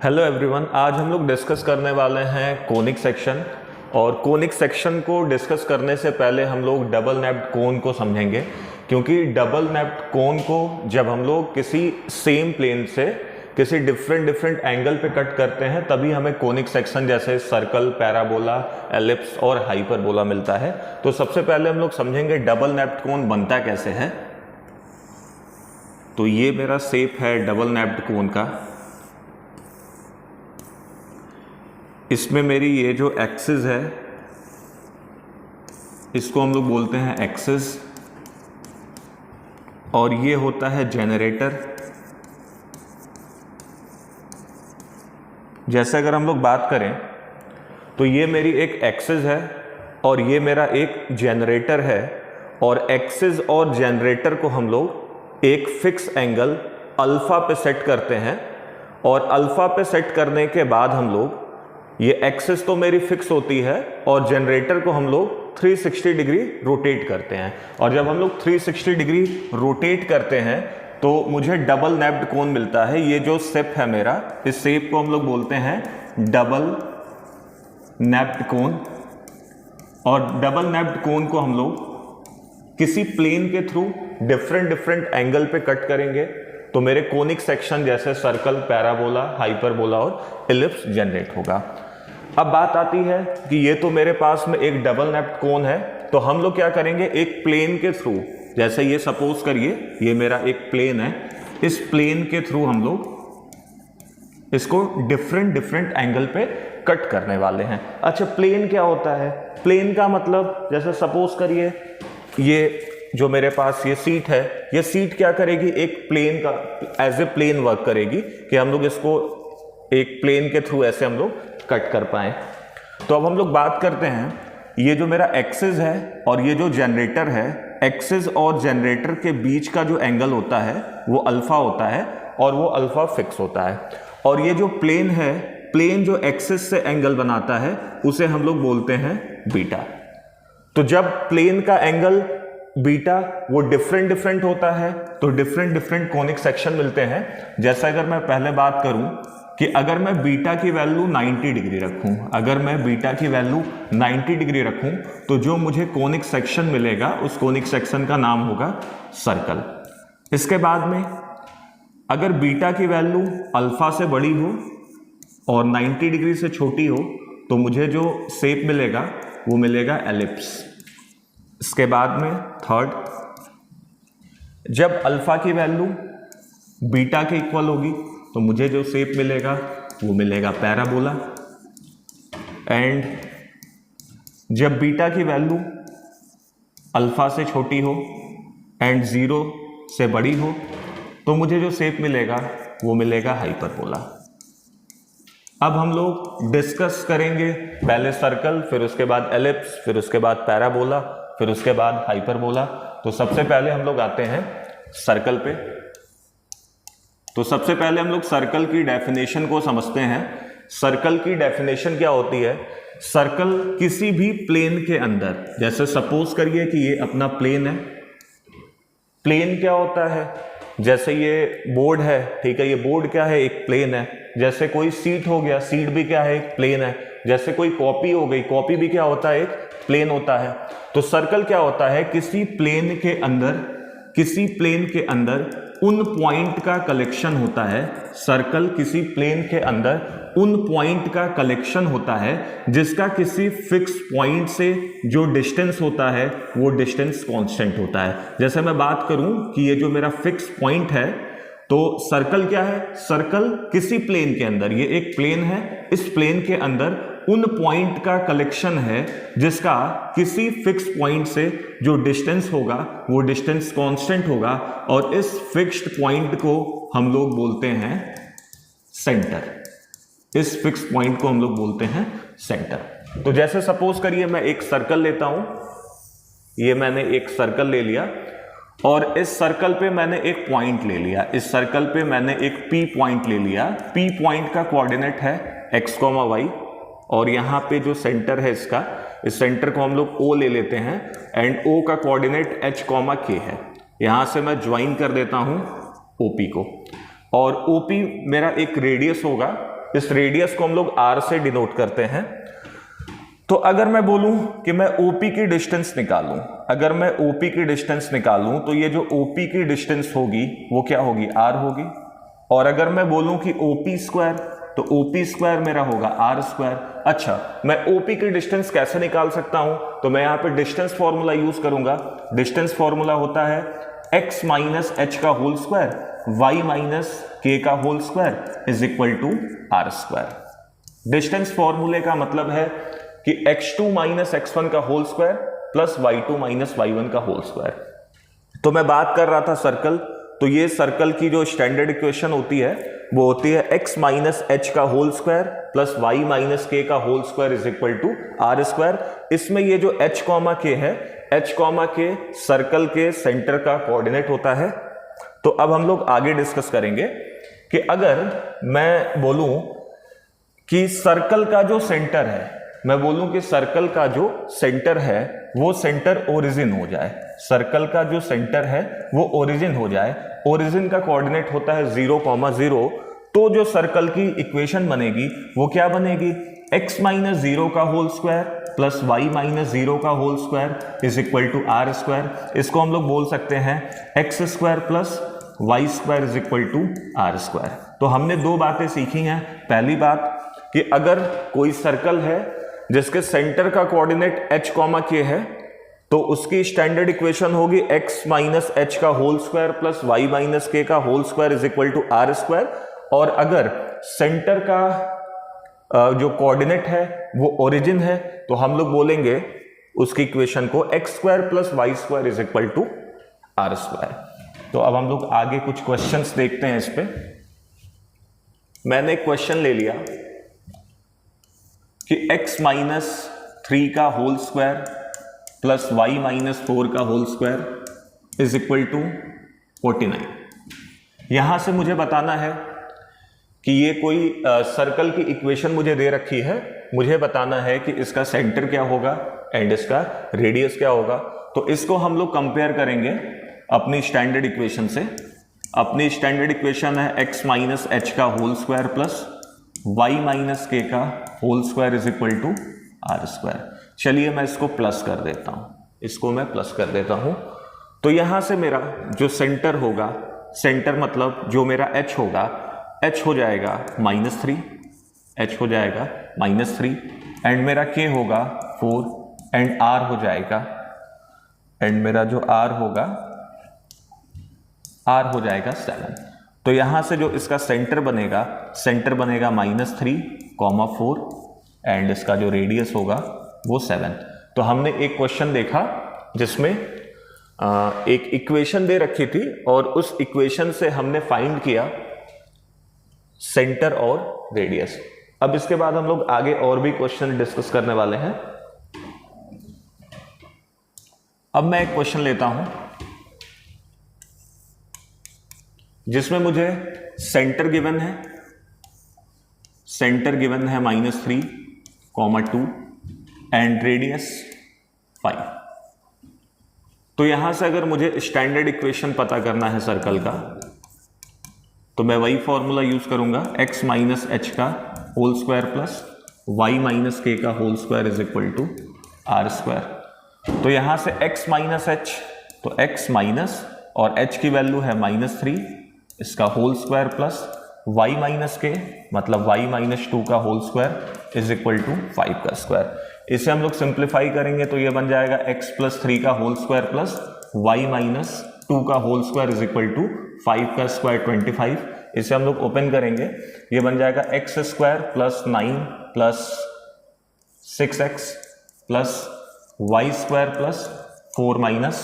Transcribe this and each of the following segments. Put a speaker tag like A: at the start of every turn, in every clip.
A: Hello everyone, आज हम लोग डिस्कस करने वाले हैं कोनिक सेक्शन। और कोनिक सेक्शन को डिस्कस करने से पहले हम लोग डबल नैप्ड कोन को समझेंगे, क्योंकि डबल नैप्ड कोन को जब हम लोग किसी सेम प्लेन से किसी डिफरेंट एंगल पे कट करते हैं तभी हमें कोनिक सेक्शन जैसे सर्कल, पैराबोला, एलिप्स और हाइपरबोला मिलता है। तो सबसे पहले हम लोग समझेंगे डबल नैप्ड कोन बनता कैसे है। तो ये मेरा शेप है डबल नैप्ड कोन का। इसमें मेरी ये जो एक्सिस है इसको हम लोग बोलते हैं एक्सिस, और ये होता है जनरेटर। जैसे अगर हम लोग बात करें तो ये मेरी एक एक्सिस है और ये मेरा एक जनरेटर है, और एक्सिस और जनरेटर को हम लोग एक फिक्स एंगल अल्फा पे सेट करते हैं, और अल्फा पे सेट करने के बाद हम लोग ये एक्सिस तो मेरी फिक्स होती है और जनरेटर को हम लोग 360 डिग्री रोटेट करते हैं। और जब हम लोग 360 डिग्री रोटेट करते हैं तो मुझे डबल नैप्ड कोन मिलता है। ये जो शेप है मेरा, इस शेप को हम लोग बोलते हैं डबल नैप्ड कोन। और डबल नैप्ड कोन को हम लोग किसी प्लेन के थ्रू डिफरेंट एंगल पे कट करेंगे तो मेरे कोनिक सेक्शन जैसे सर्कल, पैराबोला, हाइपरबोला और इलिप्स जनरेट होगा। अब बात आती है कि ये तो मेरे पास में एक डबल नैप्ड कोन है, तो हम लोग क्या करेंगे, एक प्लेन के थ्रू, जैसे ये सपोज करिए ये मेरा एक प्लेन है, इस प्लेन के थ्रू हम लोग इसको डिफरेंट एंगल पे कट करने वाले हैं। अच्छा, प्लेन क्या होता है? प्लेन का मतलब जैसे सपोज करिए ये जो मेरे पास ये सीट है, ये सीट क्या करेगी, एक प्लेन का एज ए प्लेन वर्क करेगी कि हम लोग इसको एक प्लेन के थ्रू ऐसे हम लोग कट कर पाए। तो अब हम लोग बात करते हैं, ये जो मेरा एक्सिस है और ये जो जनरेटर है, एक्सिस और जनरेटर के बीच का जो एंगल होता है वो अल्फा होता है, और वो अल्फा फिक्स होता है। और ये जो प्लेन है, प्लेन जो एक्सिस से एंगल बनाता है उसे हम लोग बोलते हैं बीटा। तो जब प्लेन का एंगल बीटा वो डिफरेंट होता है तो डिफरेंट कोनिक सेक्शन मिलते हैं। जैसा अगर मैं पहले बात करूं कि अगर मैं बीटा की वैल्यू 90 डिग्री रखूं, अगर मैं बीटा की वैल्यू 90 डिग्री रखूं तो जो मुझे कोनिक सेक्शन मिलेगा उस कोनिक सेक्शन का नाम होगा सर्कल। इसके बाद में अगर बीटा की वैल्यू अल्फा से बड़ी हो और 90 डिग्री से छोटी हो तो मुझे जो शेप मिलेगा वो मिलेगा एलिप्स। इसके बाद में थर्ड, जब अल्फा की वैल्यू बीटा के इक्वल होगी तो मुझे जो शेप मिलेगा वो मिलेगा पैराबोला। एंड जब बीटा की वैल्यू अल्फा से छोटी हो एंड 0 से बड़ी हो तो मुझे जो शेप मिलेगा वो मिलेगा हाइपरबोला। अब हम लोग डिस्कस करेंगे पहले सर्कल, फिर उसके बाद एलिप्स, फिर उसके बाद पैराबोला, फिर उसके बाद हाइपरबोला। तो सबसे पहले हम लोग आते हैं सर्कल पे। तो सबसे पहले हम लोग सर्कल की डेफिनेशन को समझते हैं। सर्कल की डेफिनेशन क्या होती है? सर्कल किसी भी प्लेन के अंदर, जैसे सपोज करिए कि ये अपना प्लेन है। प्लेन क्या होता है? जैसे ये बोर्ड है, ठीक है, ये बोर्ड क्या है? एक प्लेन है। जैसे कोई सीट हो गया, सीट भी क्या है? एक प्लेन है। जैसे कोई कॉपी हो गई, कॉपी भी क्या होता है? एक प्लेन होता है। तो सर्कल क्या होता है? किसी प्लेन के अंदर उन पॉइंट का कलेक्शन होता है। सर्कल किसी प्लेन के अंदर उन पॉइंट का कलेक्शन होता है जिसका किसी फिक्स पॉइंट से जो डिस्टेंस होता है वो डिस्टेंस कांस्टेंट होता है। जैसे मैं बात करूं कि ये जो मेरा फिक्स पॉइंट है, तो सर्कल क्या है? सर्कल किसी प्लेन के अंदर, ये एक प्लेन है, इस प्लेन के अंदर उन पॉइंट का कलेक्शन है जिसका किसी फिक्स पॉइंट से जो डिस्टेंस होगा वो डिस्टेंस कांस्टेंट होगा, और इस फिक्स्ड पॉइंट को हम लोग बोलते हैं सेंटर। इस फिक्स पॉइंट को हम लोग बोलते हैं सेंटर। तो जैसे सपोज करिए मैं एक सर्कल लेता हूं, ये मैंने एक सर्कल ले लिया और इस सर्कल पे मैंने एक पॉइंट ले लिया, इस सर्कल पे मैंने एक P पॉइंट ले लिया। P पॉइंट का कोऑर्डिनेट है x, y, और यहाँ पे जो सेंटर है इसका, इस सेंटर को हम लोग O ले लेते हैं, एंड O का कोऑर्डिनेट h, k है। यहाँ से मैं ज्वाइन कर देता हूँ OP को, और OP मेरा एक रेडियस होगा, इस रेडियस को हम लोग r से डिनोट करते हैं। तो अगर मैं बोलूं कि मैं OP की डिस्टेंस निकालूं, अगर मैं OP की डिस्टेंस निकालूं तो ये जो OP की डिस्टेंस होगी वो क्या होगी, r होगी। और अगर मैं बोलूं कि OP स्क्वायर, तो OP स्क्वायर मेरा होगा r स्क्वायर। अच्छा, मैं OP की डिस्टेंस कैसे निकाल सकता हूं, तो मैं यहां पे डिस्टेंस फॉर्मूला यूज करूंगा। डिस्टेंस फॉर्मूला होता है x माइनस एच का होल स्क्वायर y माइनस के का whole square is equal to r square. डिस्टेंस फॉर्मूले का मतलब है कि x2 माइनस x1 का whole square plus y2 minus y1 का होल स्क्वायर। तो मैं बात कर रहा था सर्कल, तो ये सर्कल की जो स्टैंडर्ड इक्वेशन होती है वो होती है x माइनस एच का whole square plus y minus के का whole square is equal to r square. इसमें ये जो h कॉमा के है, h कॉमा के सर्कल के सेंटर का कोऑर्डिनेट होता है। तो अब हम लोग आगे डिस्कस करेंगे कि अगर मैं बोलूं कि सर्कल का जो सेंटर है, मैं बोलूं कि सर्कल का जो सेंटर है वो सेंटर ओरिजिन हो जाए, सर्कल का जो सेंटर है वो ओरिजिन हो जाए, ओरिजिन का कोऑर्डिनेट होता है 0,0, तो जो सर्कल की इक्वेशन बनेगी वो क्या बनेगी, x माइनस 0 का whole square plus y minus 0 का whole square is equal to r square. इसको हम लोग बोल सकते हैं x square plus y square is equal to r square. तो हमने दो बातें सीखी हैं। पहली बात कि अगर कोई सर्कल है जिसके सेंटर का कोऑर्डिनेट h कॉमा k है, तो उसकी स्टैंडर्ड इक्वेशन होगी x माइनस एच का whole square plus y minus के का whole square is equal to r square. और अगर सेंटर का जो कोऑर्डिनेट है वो ओरिजिन है, तो हम लोग बोलेंगे उसकी इक्वेशन को x square plus Y square is equal to r square. तो अब हम लोग आगे कुछ क्वेश्चंस देखते हैं। इस पे मैंने एक क्वेश्चन ले लिया कि x माइनस 3 का whole square plus y minus 4 का whole square is equal to 49। यहां से मुझे बताना है कि ये कोई सर्कल की इक्वेशन मुझे दे रखी है, मुझे बताना है कि इसका सेंटर क्या होगा एंड इसका रेडियस क्या होगा। तो इसको हम लोग कंपेयर करेंगे अपनी स्टैंडर्ड इक्वेशन से। अपनी स्टैंडर्ड इक्वेशन है x माइनस एच का whole square plus y minus के का whole square is equal to r square. चलिए मैं इसको प्लस कर देता हूं, इसको मैं प्लस कर देता हूं। तो यहां से मेरा जो सेंटर होगा, सेंटर मतलब जो मेरा h होगा, h हो जाएगा -3, h हो जाएगा -3 एंड मेरा k होगा 4 एंड r हो जाएगा, एंड मेरा जो r होगा, r हो जाएगा 7। तो यहां से जो इसका सेंटर बनेगा, सेंटर बनेगा -3, 4 एंड इसका जो रेडियस होगा वो 7। तो हमने एक क्वेश्चन देखा जिसमें एक इक्वेशन दे रखी थी और उस इक्वेशन से हमने फाइंड किया सेंटर और रेडियस। अब इसके बाद हम लोग आगे और भी क्वेश्चन डिस्कस करने वाले हैं। अब मैं एक क्वेश्चन लेता हूं जिसमें मुझे सेंटर गिवन है, सेंटर गिवन है -3, 2 एंड रेडियस 5। तो यहां से अगर मुझे स्टैंडर्ड इक्वेशन पता करना है सर्कल का, तो मैं वही फॉर्मूला यूज करूंगा, x माइनस एच का whole square plus y minus के का whole square is equal to r square. तो यहां से x माइनस एच, तो x माइनस और h की वैल्यू है -3, इसका whole square plus y minus K मतलब y माइनस 2 का whole square is equal to 5 का स्क्वायर। इसे हम लोग सिंप्लीफाई करेंगे तो ये बन जाएगा x प्लस 3 का whole square plus y minus 2 का whole square is equal to 5 का स्क्वायर 25। इसे हम लोग ओपन करेंगे, ये बन जाएगा x square plus 9 plus 6x plus y square plus 4 minus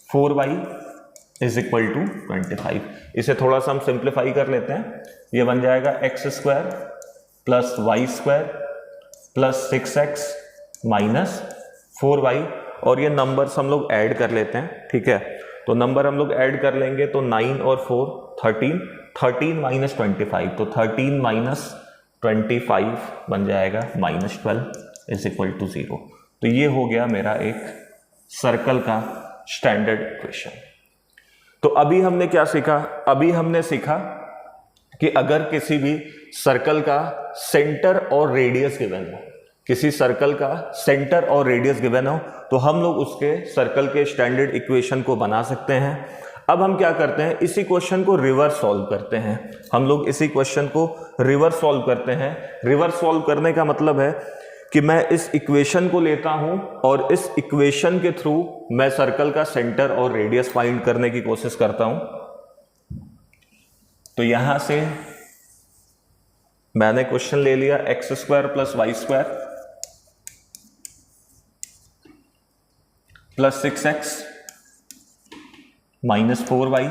A: 4y is equal to 25। इसे थोड़ा सा हम सिंप्लीफाई कर लेते हैं, ये बन जाएगा x square plus y square plus 6x minus 4y, और ये नंबर्स हम लोग ऐड कर लेते हैं, ठीक है। तो नंबर हम लोग ऐड कर लेंगे तो 9 और 4 13, 13 माइनस 25, तो 13 माइनस 25 बन जाएगा -12 इज इक्वल टू 0। तो ये हो गया मेरा एक सर्कल का स्टैंडर्ड इक्वेशन। तो अभी हमने क्या सीखा, अभी हमने सीखा कि अगर किसी भी सर्कल का सेंटर और रेडियस गिवन हो, किसी सर्कल का सेंटर और रेडियस गिवन हो, तो हम लोग उसके सर्कल के स्टैंडर्ड इक्वेशन को बना सकते हैं। अब हम क्या करते हैं, इसी क्वेश्चन को रिवर्स सॉल्व करते हैं। हम लोग इसी क्वेश्चन को रिवर्स सॉल्व करते हैं। रिवर्स सॉल्व करने का मतलब है कि मैं इस इक्वेशन को लेता हूं और इस इक्वेशन के थ्रू मैं सर्कल का सेंटर और रेडियस फाइंड करने की कोशिश करता हूं। तो यहां से मैंने क्वेश्चन ले लिया x square plus Y square plus 6x minus 4y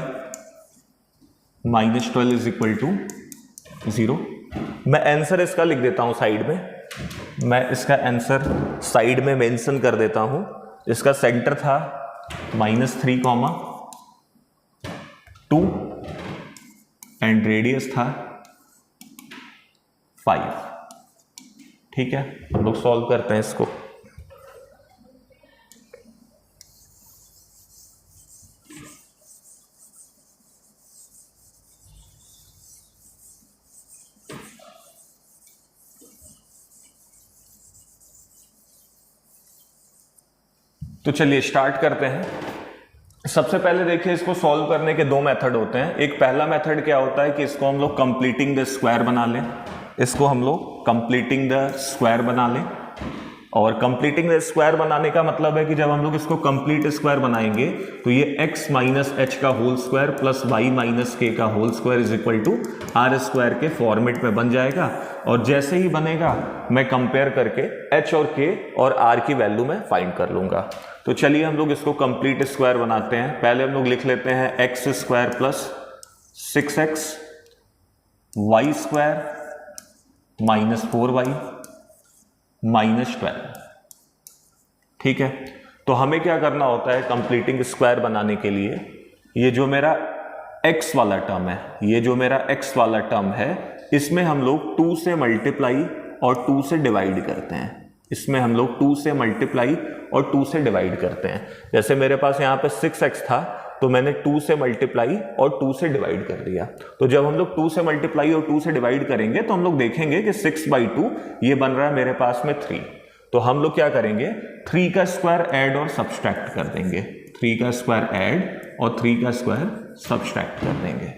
A: minus 12 is equal to 0। मैं आंसर इसका लिख देता हूं साइड में, मैं इसका आंसर साइड में मेंशन कर देता हूं। इसका सेंटर था -3, 2 एंड रेडियस था 5। ठीक है, हम लोग सॉल्व करते हैं इसको। तो चलिए स्टार्ट करते हैं। सबसे पहले देखिए, इसको सॉल्व करने के दो मेथड होते हैं। एक पहला मेथड क्या होता है कि इसको हम लोग कंप्लीटिंग द स्क्वायर बना लें, इसको हम लोग कंप्लीटिंग द स्क्वायर बना लें। और कंप्लीटिंग द स्क्वायर बनाने का मतलब है कि जब हम लोग इसको कंप्लीट स्क्वायर बनाएंगे तो ये x माइनस एच का whole square plus y minus के का whole square is equal to are square के फॉर्मेट में बन जाएगा। और जैसे ही बनेगा मैं कंपेयर करके h और k और r की वैल्यू में फाइंड कर लूंगा। तो चलिए हम लोग इसको कंप्लीट स्क्वायर बनाते हैं। पहले हम लोग लिख लेते हैं x square plus 6x y square minus 4y minus 12। ठीक है, तो हमें क्या करना होता है कंप्लीटिंग स्क्वायर बनाने के लिए, ये जो मेरा x वाला टर्म है, ये जो मेरा x वाला टर्म है, इसमें हम लोग 2 से मल्टीप्लाई और 2 से डिवाइड करते हैं। इसमें हम लोग 2 से मल्टीप्लाई और 2 से डिवाइड करते हैं। जैसे मेरे पास यहाँ पे 6x था तो मैंने 2 से मल्टीप्लाई और 2 से डिवाइड कर दिया। तो जब हम लोग 2 से मल्टीप्लाई और 2 से डिवाइड करेंगे तो हम लोग देखेंगे कि 6/2 ये बन रहा है मेरे पास में 3। तो हम लोग क्या करेंगे, 3 का स्क्वायर ऐड और सब्सट्रैक्ट कर देंगे। 3 का स्क्वायर ऐड और 3 का स्क्वायर सब्सट्रैक्ट कर देंगे।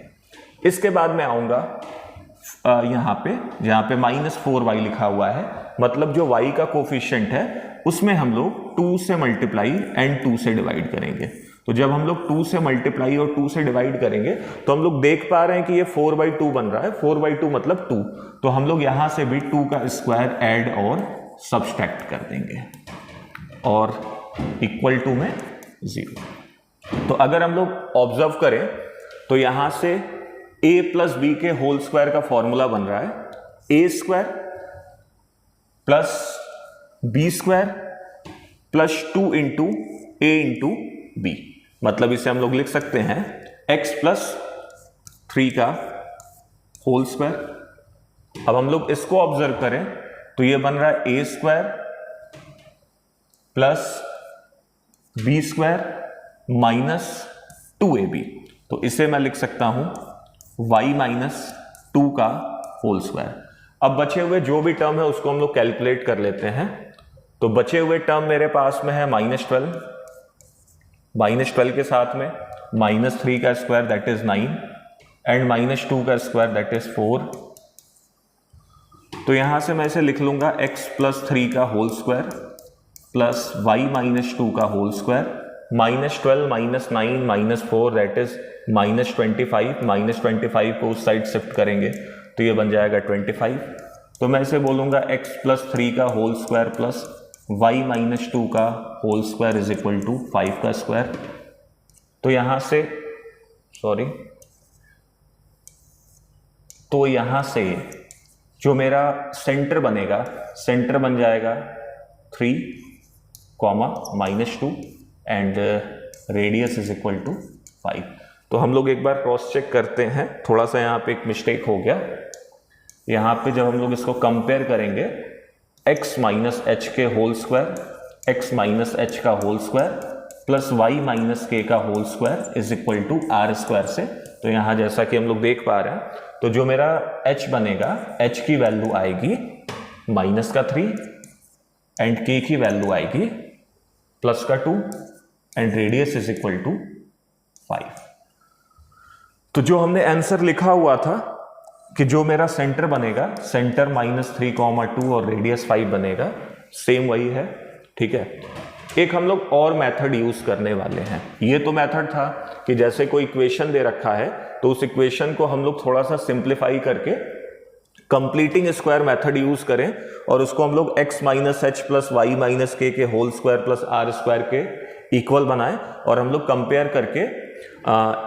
A: इसके बाद मैं आऊंगा यहाँ पे जहाँ पे -4y लिखा हुआ है, मतलब जो y का कोफिशिएंट है उसमें हम लोग 2 से मल्टीप्लाई एंड 2 से डिवाइड करेंगे। तो जब हम लोग 2 से मल्टीप्लाई और 2 से डिवाइड करेंगे तो हम लोग देख पा रहे हैं कि ये 4/2 बन रहा है। 4/2 मतलब 2। तो हम लोग यहां से भी 2 का स्क्वायर ऐड और सब्सट्रैक्ट कर देंगे और इक्वल टू में 0। तो अगर हम लोग ऑब्जर्व करें तो यहां से a प्लस बी के होल स्क्वायर का फॉर्मूला बन रहा है a square plus b square plus 2 into a into b. मतलब इसे हम लोग लिख सकते हैं x प्लस 3 का होल स्क्वायर। अब हम लोग इसको ऑब्जर्व करें तो ये बन रहा है a square plus b square minus 2ab। तो इसे मैं लिख सकता हूं y माइनस 2 का होल स्क्वायर। अब बचे हुए जो भी टर्म है उसको हम लोग कैलकुलेट कर लेते हैं। तो बचे हुए टर्म मेरे पास में है -12, -12 के साथ में -3 का स्क्वायर दैट इज 9 एंड -2 का स्क्वायर दैट इज 4। तो यहां से मैं इसे लिख लूंगा x प्लस 3 का whole square plus y minus 2 का होल स्क्वायर -12 -9 -4 दैट इज -25। -25 को उस साइड शिफ्ट करेंगे तो ये बन जाएगा 25। तो मैं इसे बोलूंगा x प्लस 3 का whole square plus y minus 2 का whole square is equal to 5 का स्क्वायर। तो यहां से तो यहां से जो मेरा सेंटर बनेगा, सेंटर बन जाएगा 3, -2 and radius is equal to 5। तो हम लोग एक बार क्रॉस चेक करते हैं। थोड़ा सा यहाँ पे एक मिस्टेक हो गया। यहाँ पे जब हम लोग इसको कंपेयर करेंगे x माइनस एच के whole square, x minus H का whole square plus y minus के का whole square is equal to are square से तो यहाँ जैसा कि हम लोग देख पा रहे हैं, तो जो मेरा h बनेगा, h की वैल्यू आएगी -3 एंड k की वैल्यू आएगी +2 and radius is equal to 5। तो जो हमने आंसर लिखा हुआ था कि जो मेरा सेंटर बनेगा, सेंटर -3,2 और रेडियस 5 बनेगा, सेम वही है। ठीक है, एक हम लोग और मेथड यूज करने वाले हैं। ये तो मेथड था कि जैसे कोई इक्वेशन दे रखा है तो उस इक्वेशन को हम लोग थोड़ा सा सिंप्लीफाई करके कंप्लीटिंग स्क्वायर मेथड यूज करें और उसको हम लोग x - h + y - k के होल स्क्वायर + r स्क्वायर के इक्वल बनाएं और हम लोग कंपेयर करके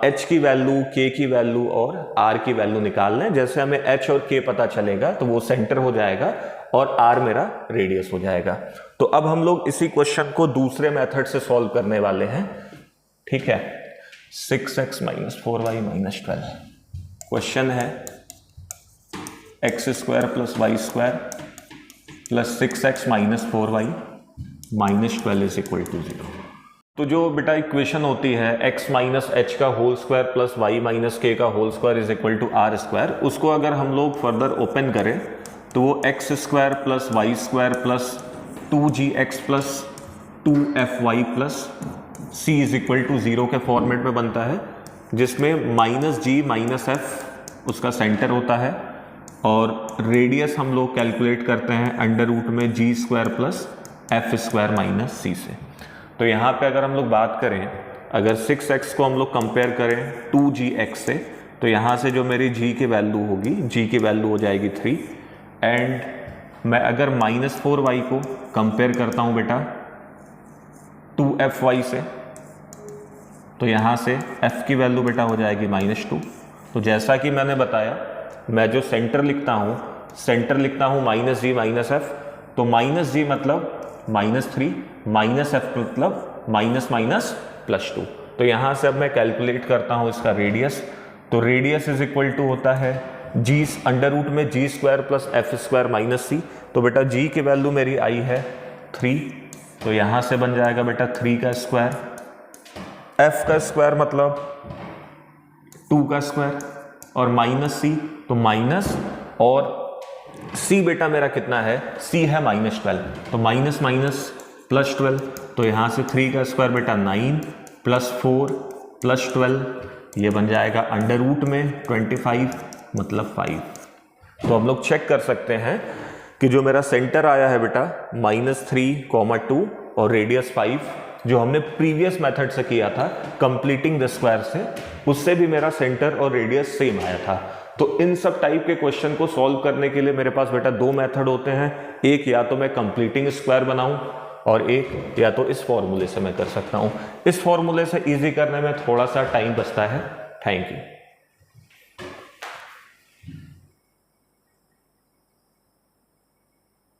A: h की वैल्यू, k की वैल्यू और r की वैल्यू निकाल लें। जैसे हमें h और k पता चलेगा तो वो सेंटर हो जाएगा और r मेरा रेडियस हो जाएगा। तो अब हम लोग इसी क्वेश्चन को दूसरे मेथड से सॉल्व करने वाले हैं। ठीक है, 6x - 4y - 12 क्वेश्चन है x² + y² + 6x - 4y - 12 = 0। तो जो बेटा इक्वेशन होती है x - h का होल स्क्वायर + y - k का whole square is equal to r², उसको अगर हम लोग फर्दर ओपन करें तो वो x² + y² + 2gx + 2fy + c is equal to 0 के फॉर्मेट में बनता है, जिसमें -g - f उसका सेंटर होता है और रेडियस हम लोग कैलकुलेट करते हैं अंडर रूट में g² + f² - c से। तो यहाँ पे अगर हम लोग बात करें, अगर 6x को हम लोग कंपेयर करें 2gx से, तो यहाँ से जो मेरी g की वैल्यू होगी, g की वैल्यू हो जाएगी 3 एंड मैं अगर -4y को कंपेयर करता हूँ बेटा 2fy से, तो यहाँ से f की वैल्यू बेटा हो जाएगी -2। तो जैसा कि मैंने बताया, मैं जो सेंटर लिखता हूँ -g - f, तो -g मतलब -3, -f मतलब -2। तो यहाँ से अब मैं कैलकुलेट करता हूँ इसका रेडियस, तो रेडियस इज इक्वल टू होता है अंडर रूट में g² + f² - c। तो बेटा g की वैल्यू मेरी आई है 3, तो यहाँ से बन जाएगा बेटा 3 का स्क्वायर, f का स्क्वायर मतलब 2 का स्क्वायर और -c, तो माइनस, और c बेटा मेरा कितना है, c है -12, तो माइनस +12, तो यहाँ से 3 का स्क्वायर बेटा 9 + 4 + 12, ये बन जाएगा अंडर रूट में 25 मतलब 5। तो हम लोग चेक कर सकते हैं कि जो मेरा सेंटर आया है बेटा -3,2 और रेडियस 5, जो हमने प्रीवियस मेथड से किया था कंप्लीटिंग द स्क्वायर से, उससे भी मेरा सेंटर और रेडियस सेम आया था। तो इन सब टाइप के क्वेश्चन को सॉल्व करने के लिए मेरे पास बेटा 2 मेथड होते हैं, एक या तो मैं कंप्लीटिंग स्क्वायर बनाऊं और एक या तो इस फॉर्मूले से मैं कर सकता हूं। इस फॉर्मूले से इजी करने में थोड़ा सा टाइम बचता है। Thank you.